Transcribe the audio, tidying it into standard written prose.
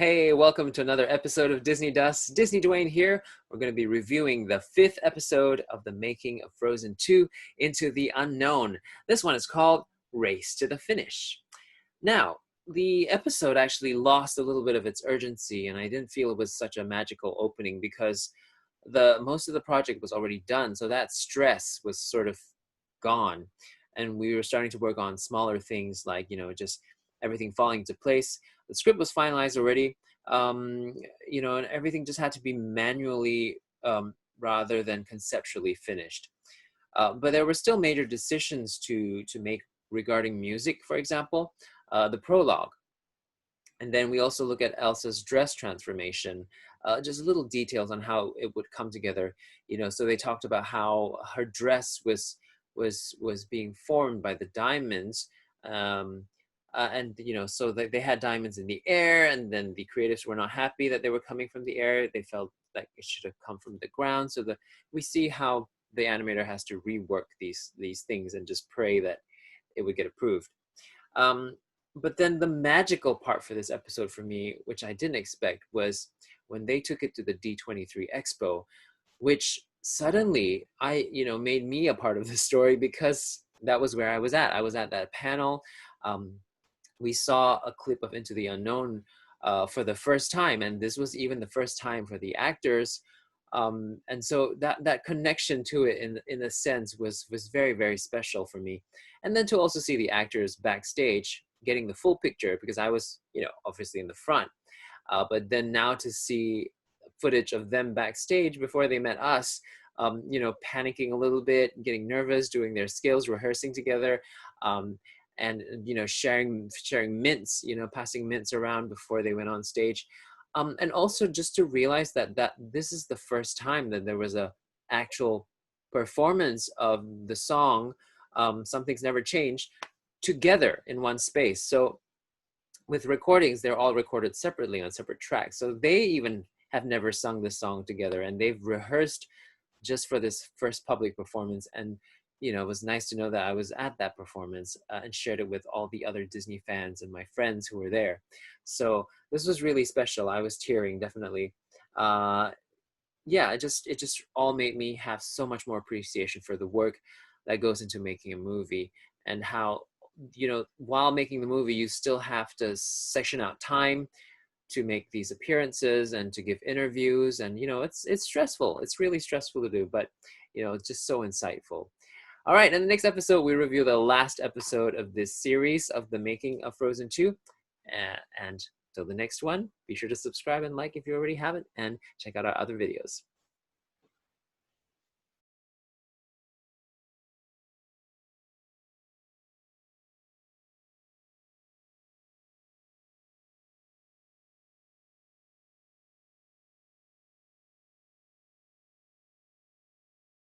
Hey, welcome to another episode of Disney Dust. DisneyDwayne here. We're going to be reviewing the 5th episode of the making of Frozen 2 Into the Unknown. This one is called Race to the Finish. Now, the episode actually lost a little bit of its urgency, and I didn't feel it was such a magical opening because the most of the project was already done, so that stress was sort of gone. And we were starting to work on smaller things like, just everything falling into place. The script was finalized already, um, and everything just had to be manually rather than conceptually finished. But there were still major decisions to make regarding music, for example, the prologue. And then we also look at Elsa's dress transformation, just little details on how it would come together. So they talked about how her dress was being formed by the diamonds. And so they had diamonds in the air, and then the creatives were not happy that they were coming from the air. They felt like it should have come from the ground. So we see how the animator has to rework these things and just pray that it would get approved. But then the magical part for this episode for me, which I didn't expect, was when they took it to the D23 Expo, which suddenly made me a part of the story because that was where I was at. I was at that panel. We saw a clip of Into the Unknown for the first time, and this was even the first time for the actors. And so that connection to it in a sense was very, very special for me. And then to also see the actors backstage getting the full picture, because I was obviously in the front, but then now to see footage of them backstage before they met us, panicking a little bit, getting nervous, doing their skills, rehearsing together, and sharing mints, passing mints around before they went on stage. And also just to realize that this is the first time that there was a actual performance of the song, Something's Never Changed, together in one space. So with recordings, they're all recorded separately on separate tracks. So they even have never sung this song together, and they've rehearsed just for this first public performance. And it was nice to know that I was at that performance and shared it with all the other Disney fans and my friends who were there. So this was really special. I was tearing, definitely. Yeah, it just all made me have so much more appreciation for the work that goes into making a movie, and how while making the movie, you still have to section out time to make these appearances and to give interviews. And it's stressful. It's really stressful to do, but it's just so insightful. All right, in the next episode, we review the last episode of this series of the making of Frozen 2. And till the next one, be sure to subscribe and like if you already haven't, and check out our other videos.